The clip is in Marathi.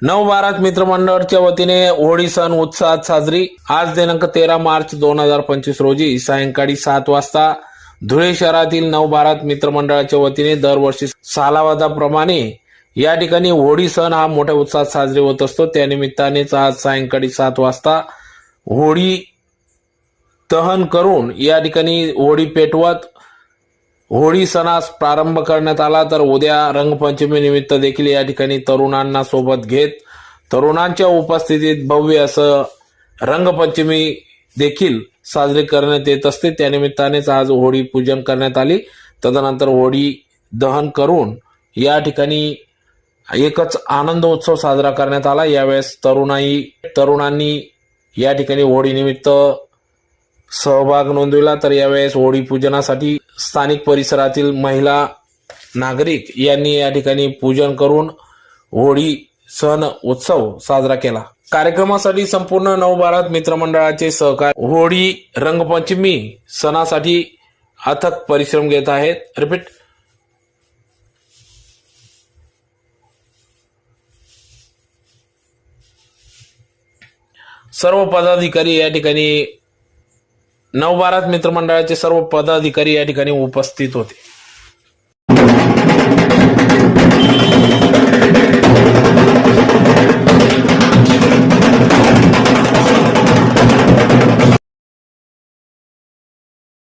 नवभारत मित्रमंडळाच्या वतीने होळी सण उत्साहात साजरी। आज दिनांक 13 मार्च 2025 रोजी सायंकाळी 7 वाजता धुळे शहरातील नवभारत मित्रमंडळाच्या वतीने दरवर्षी सालावादाप्रमाणे या ठिकाणी होळी सण हा मोठ्या उत्साहात साजरी होत असतो। त्यानिमित्तानेच आज सायंकाळी 7 वाजता होळी दहन करून या ठिकाणी होळी पेटवत होळी सणास प्रारंभ करण्यात आला। तर उद्या रंगपंचमी निमित्त देखील या ठिकाणी तरुणांना सोबत घेत तरुणांच्या उपस्थितीत भव्य असं रंगपंचमी देखील साजरी करण्यात येत असते। त्यानिमित्तानेच आज होळी पूजन करण्यात आली। तदनंतर होळी दहन करून या ठिकाणी एकच आनंद उत्सव साजरा करण्यात आला। यावेळेस तरुणांनी या ठिकाणी होळी निमित्त सहभाग नोंदविला। तर यावेळेस होळी पूजनासाठी स्थानिक परिसरातील महिला नागरिक यांनी या ठिकाणी पूजन करून होळी सण उत्सव साजरा केला। कार्यक्रमासाठी संपूर्ण नवभारत मित्रमंडळाचे सहकारी होळी रंगपंचमी सणासाठी अथक परिश्रम घेत आहेत। रिपीट, सर्व पदाधिकारी या ठिकाणी नवभारत मित्रमंडळाचे सर्व पदाधिकारी या ठिकाणी उपस्थित होते।